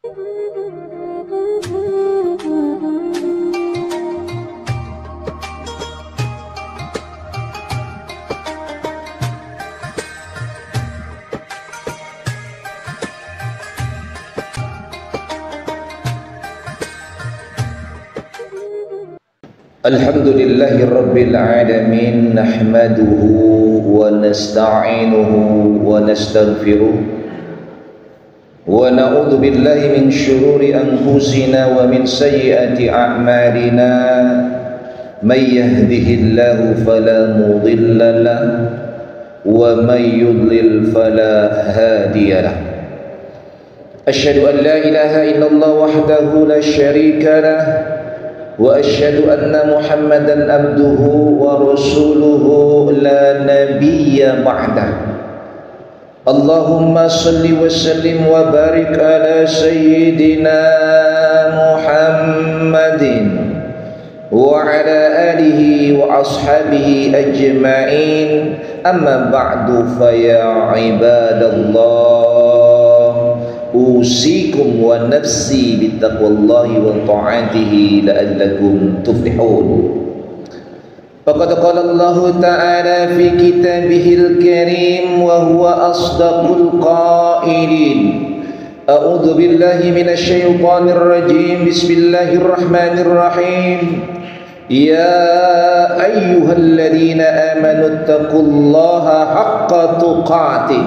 Alhamdulillahi Rabbil Alamin, nahmaduhu wa nasta'inuhu wa nastaghfiruh wa na'udhu billahi min syururi anfusina wa min sayyiati a'malina. May yahdihillahu fala mudilla lahu wa may yudlil fala hadiya lahu. Asyhadu an la ilaha illallah wahdahu la syarika lahu wa asyhadu anna Muhammadan abduhu wa rasuluhu la nabiyya ba'dah. Allahumma salli wa sallim wa barik ala sayyidina Muhammadin wa ala alihi wa ashabihi ajma'in. Amma ba'du, fa ya ibadallah, usikum wa nafsi bittaqwallahi wa ta'atihi la'allakum tuflihun. Faqad qala Allah ta'ala fi kitabihil karim wa huwa asdaqul qailin. A'udzu billahi minasy syaithanir rajim. Bismillahirrahmanirrahim. Ya ayyuhalladzina amanu taqullaha haqqa tuqatih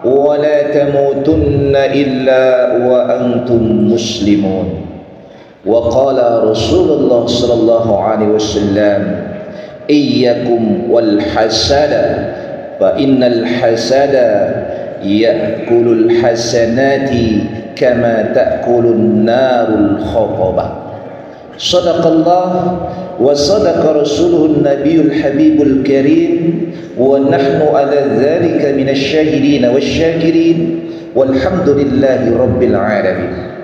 wa la tamutunna illa wa antum muslimun. Wa qala Rasulullah sallallahu alaihi wasallam, iyyakum wal hasada fa innal hasada ya'kulul hasanati kama ta'kulun narul khatabah. Sadaqallah wa sadaqa rasuluhun nabiyul habibul karim wa nahnu ala dhalika minasy syahidin wasyakirin walhamdulillahi rabbil alamin.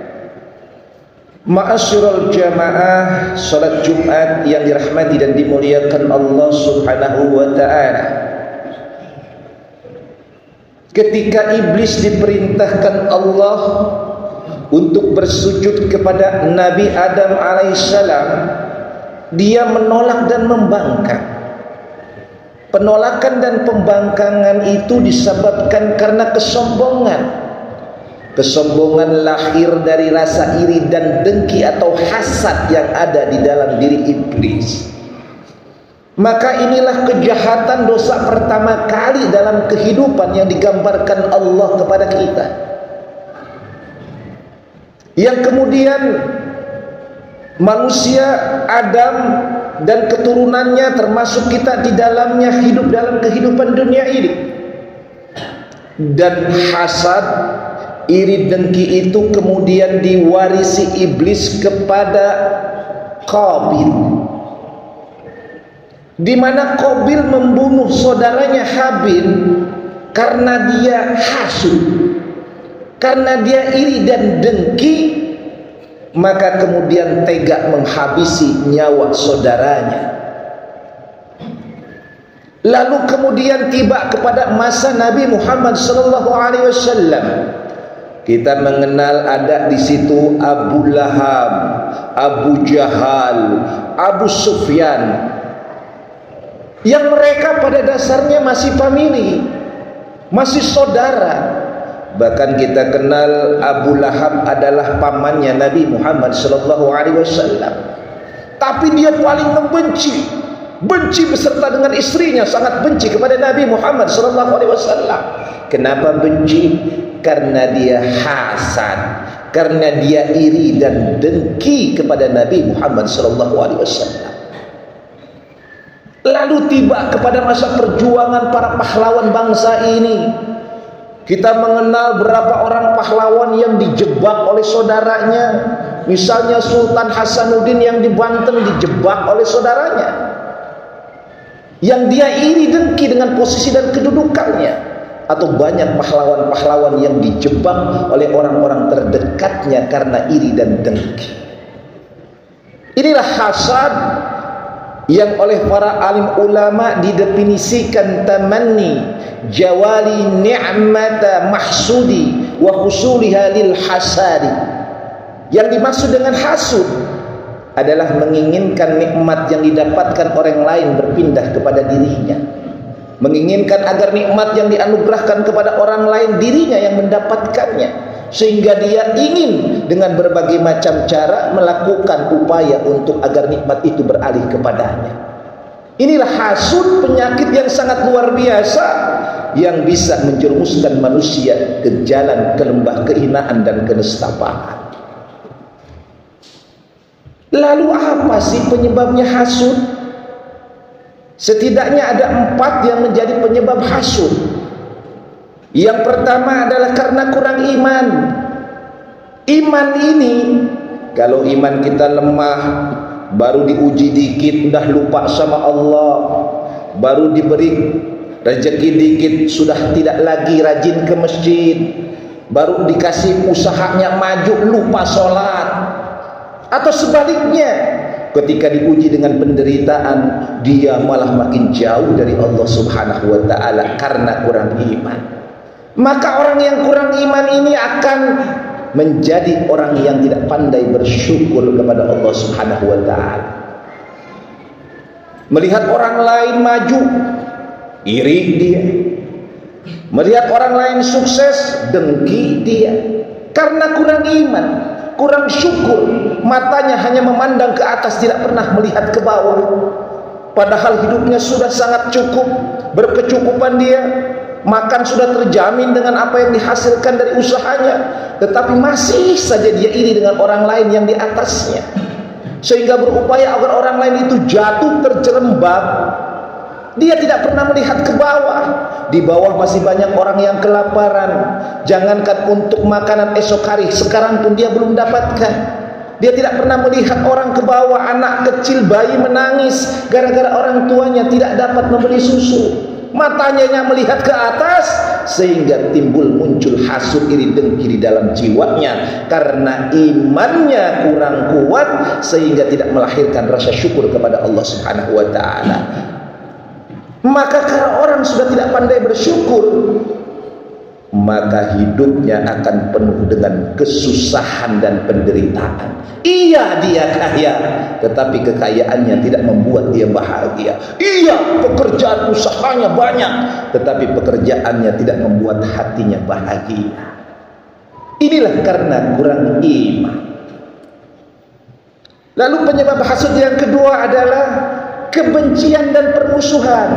Ma'asyiral jamaah salat Jumat yang dirahmati dan dimuliakan Allah Subhanahu wa ta'ala. Ketika iblis diperintahkan Allah untuk bersujud kepada Nabi Adam alaihissalam, dia menolak dan membangkang. Penolakan dan pembangkangan itu disebabkan karena kesombongan. Kesombongan lahir dari rasa iri dan dengki atau hasad yang ada di dalam diri iblis. Maka inilah kejahatan dosa pertama kali dalam kehidupan yang digambarkan Allah kepada kita, yang kemudian manusia Adam dan keturunannya termasuk kita di dalamnya hidup dalam kehidupan dunia ini. Dan hasad, iri dengki itu kemudian diwarisi iblis kepada Qabil, di mana Qabil membunuh saudaranya Habil karena dia hasud, karena dia iri dan dengki, maka kemudian tega menghabisi nyawa saudaranya. Lalu kemudian tiba kepada masa Nabi Muhammad SAW. Kita mengenal ada di situ Abu Lahab, Abu Jahal, Abu Sufyan, yang mereka pada dasarnya masih famili, masih saudara. Bahkan kita kenal Abu Lahab adalah pamannya Nabi Muhammad SAW. Tapi dia paling benci beserta dengan istrinya, sangat benci kepada Nabi Muhammad SAW. Kenapa benci? Karena dia hasad, karena dia iri dan dengki kepada Nabi Muhammad SAW. Lalu tiba kepada masa perjuangan para pahlawan bangsa ini. Kita mengenal berapa orang pahlawan yang dijebak oleh saudaranya. Misalnya Sultan Hasanuddin yang di Banten dijebak oleh saudaranya, yang dia iri dengki dengan posisi dan kedudukannya. Atau banyak pahlawan-pahlawan yang dijebak oleh orang-orang terdekatnya karena iri dan dengki. Inilah hasad yang oleh para alim ulama didefinisikan tamanni jawali ni'mata mahsudi wa husuliha lil hasadi. Yang dimaksud dengan hasud adalah menginginkan nikmat yang didapatkan orang lain berpindah kepada dirinya, menginginkan agar nikmat yang dianugerahkan kepada orang lain dirinya yang mendapatkannya, sehingga dia ingin dengan berbagai macam cara melakukan upaya untuk agar nikmat itu beralih kepadanya. Inilah hasud, penyakit yang sangat luar biasa yang bisa menjerumuskan manusia ke jalan ke lembah kehinaan dan kenestapaan. Lalu apa sih penyebabnya hasud? Setidaknya ada 4 yang menjadi penyebab hasud. Yang pertama adalah karena kurang iman. Iman ini, kalau iman kita lemah, baru diuji dikit udah lupa sama Allah, baru diberi rezeki dikit sudah tidak lagi rajin ke masjid, baru dikasih usahanya maju lupa sholat. Atau sebaliknya, ketika diuji dengan penderitaan, dia malah makin jauh dari Allah Subhanahu wa ta'ala karena kurang iman. Maka orang yang kurang iman ini akan menjadi orang yang tidak pandai bersyukur kepada Allah Subhanahu wa ta'ala. Melihat orang lain maju, iri dia. Melihat orang lain sukses, dengki dia. Karena kurang iman, kurang syukur, matanya hanya memandang ke atas, tidak pernah melihat ke bawah. Padahal hidupnya sudah sangat cukup, berkecukupan dia, makan sudah terjamin dengan apa yang dihasilkan dari usahanya, tetapi masih saja dia iri dengan orang lain yang di atasnya, sehingga berupaya agar orang lain itu jatuh terjerembab. Dia tidak pernah melihat ke bawah. Di bawah masih banyak orang yang kelaparan. Jangankan untuk makanan esok hari, sekarang pun dia belum dapatkan. Dia tidak pernah melihat orang ke bawah, anak kecil, bayi menangis gara-gara orang tuanya tidak dapat membeli susu. Matanya melihat ke atas, sehingga muncul hasud, iri, dengki di dalam jiwanya. Karena imannya kurang kuat, sehingga tidak melahirkan rasa syukur kepada Allah Subhanahu wa ta'ala. Maka kalau orang sudah tidak pandai bersyukur, maka hidupnya akan penuh dengan kesusahan dan penderitaan. Iya, dia kaya, tetapi kekayaannya tidak membuat dia bahagia. Iya, pekerjaan usahanya banyak, tetapi pekerjaannya tidak membuat hatinya bahagia. Inilah karena kurang iman. Lalu penyebab hasud yang kedua adalah kebencian dan permusuhan.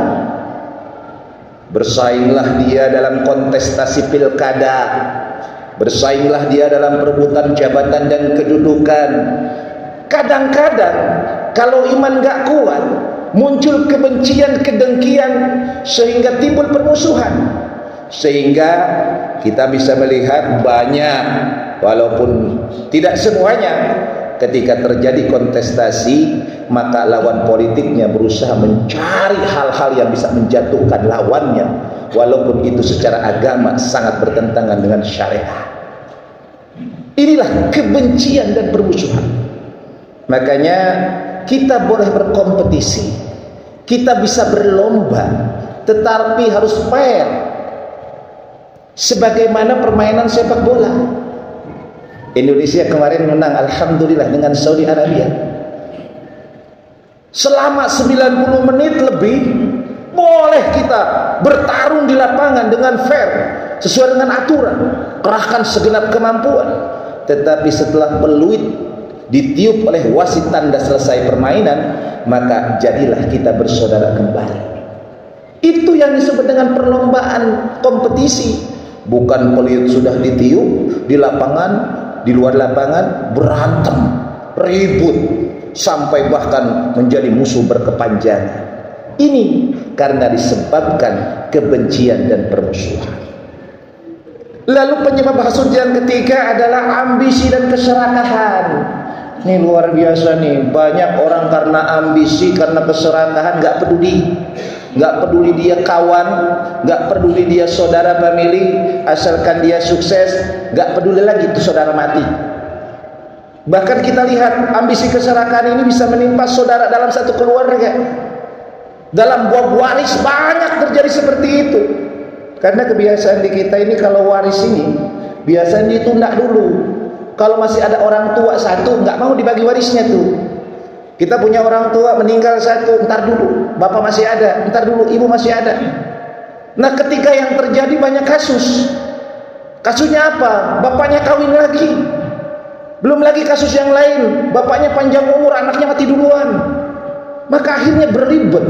Bersainglah dia dalam kontestasi pilkada, bersainglah dia dalam perebutan jabatan dan kedudukan. Kadang-kadang kalau iman gak kuat, muncul kebencian, kedengkian, sehingga timbul permusuhan. Sehingga kita bisa melihat banyak, walaupun tidak semuanya, ketika terjadi kontestasi, maka lawan politiknya berusaha mencari hal-hal yang bisa menjatuhkan lawannya, walaupun itu secara agama sangat bertentangan dengan syariat. Inilah kebencian dan permusuhan. Makanya kita boleh berkompetisi, kita bisa berlomba, tetapi harus fair, sebagaimana permainan sepak bola. Indonesia kemarin menang, alhamdulillah, dengan Saudi Arabia. Selama 90 menit lebih boleh kita bertarung di lapangan dengan fair, sesuai dengan aturan, kerahkan segenap kemampuan. Tetapi setelah peluit ditiup oleh wasit tanda selesai permainan, maka jadilah kita bersaudara kembali. Itu yang disebut dengan perlombaan kompetisi. Bukan peluit sudah ditiup di lapangan, di luar lapangan berantem, ribut, sampai bahkan menjadi musuh berkepanjangan. Ini karena disebabkan kebencian dan permusuhan. Lalu penyebab hasud yang ketiga adalah ambisi dan keserakahan. Ini luar biasa nih, banyak orang karena ambisi, karena keserakahan, gak peduli dia kawan, gak peduli dia saudara family, asalkan dia sukses, gak peduli lagi itu saudara mati. Bahkan kita lihat ambisi keserakahan ini bisa menimpa saudara dalam satu keluarga. Dalam buah waris banyak terjadi seperti itu. Karena kebiasaan di kita ini, kalau waris ini biasanya ditunda dulu. Kalau masih ada orang tua satu, nggak mau dibagi warisnya tuh. Kita punya orang tua meninggal satu, ntar dulu, bapak masih ada, ntar dulu, ibu masih ada. Nah, ketika yang terjadi banyak kasus. Kasusnya apa? Bapaknya kawin lagi. Belum lagi kasus yang lain, bapaknya panjang umur, anaknya mati duluan. Maka akhirnya berribet.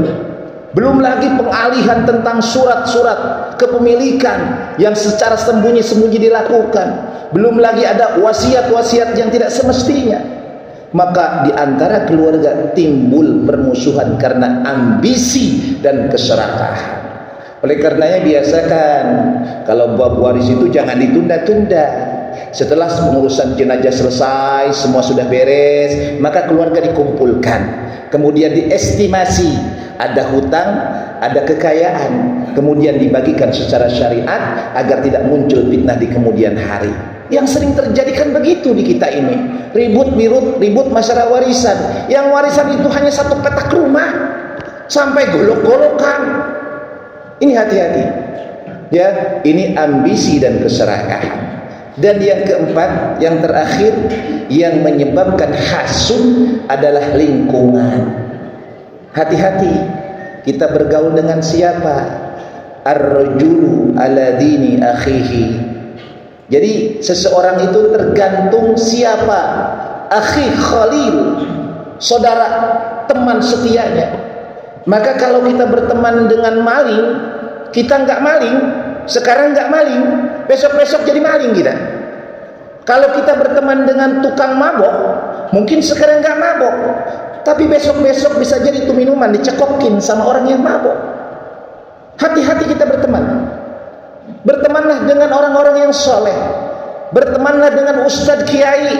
Belum lagi pengalihan tentang surat-surat kepemilikan yang secara sembunyi-sembunyi dilakukan. Belum lagi ada wasiat-wasiat yang tidak semestinya. Maka di antara keluarga timbul permusuhan karena ambisi dan keserakahan. Oleh karenanya biasakan kalau bab waris itu jangan ditunda-tunda. Setelah pengurusan jenazah selesai, semua sudah beres, maka keluarga dikumpulkan. Kemudian diestimasi, ada hutang, ada kekayaan, kemudian dibagikan secara syariat agar tidak muncul fitnah di kemudian hari. Yang sering terjadi kan begitu di kita ini, ribut masalah warisan. Yang warisan itu hanya satu petak rumah, sampai golok-golokan. Ini hati-hati ya, ini ambisi dan keserakahan. Dan yang keempat, yang terakhir, yang menyebabkan hasud adalah lingkungan. Hati-hati, kita bergaul dengan siapa? Ar-rajulu ala dini akhihi. Jadi seseorang itu tergantung siapa? Akhi khalil, saudara, teman setianya. Maka kalau kita berteman dengan maling, kita nggak maling, sekarang nggak maling, besok-besok jadi maling kita. Kalau kita berteman dengan tukang mabok, mungkin sekarang nggak mabok, tapi besok-besok bisa jadi itu minuman dicekokin sama orang yang mabok. Hati-hati kita berteman. Bertemanlah dengan orang-orang yang soleh. Bertemanlah dengan ustadz kiai.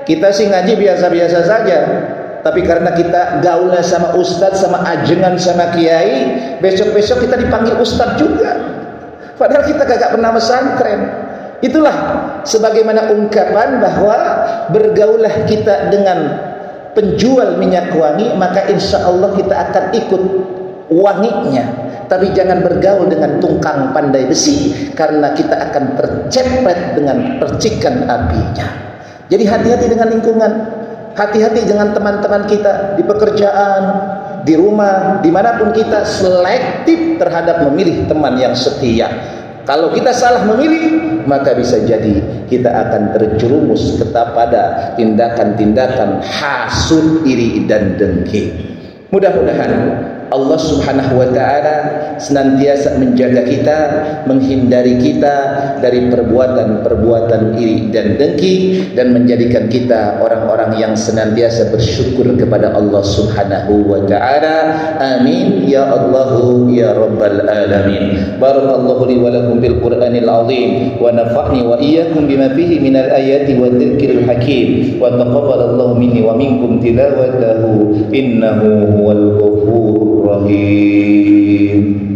Kita sih ngaji biasa-biasa saja, tapi karena kita gaulnya sama ustadz, sama ajengan, sama kiai, besok-besok kita dipanggil ustadz juga. Padahal kita kagak pernah pesantren. Itulah sebagaimana ungkapan bahwa bergaullah kita dengan penjual minyak wangi, maka insya Allah kita akan ikut wanginya. Tapi jangan bergaul dengan tukang pandai besi, karena kita akan tercepet dengan percikan apinya. Jadi hati-hati dengan lingkungan, hati-hati dengan teman-teman kita di pekerjaan, di rumah, dimanapun kita, selektif terhadap memilih teman yang setia. Kalau kita salah memilih, maka bisa jadi kita akan terjerumus kepada tindakan-tindakan hasud, iri dan dengki. Mudah-mudahan Allah Subhanahu wa ta'ala senantiasa menjaga kita, menghindari kita dari perbuatan-perbuatan iri dan dengki, dan menjadikan kita orang-orang yang senantiasa bersyukur kepada Allah Subhanahu wa ta'ala. Amin ya Allahu ya Rabbal alamin. Barakallahu li wa lakum bil Qur'anil azim wa nafa'ni wa iyyakum bima fihi minal ayati wa dzikril hakim wa taqabbalallahu minni wa minkum tilawatahu innahu huwal ghafurur Rahim.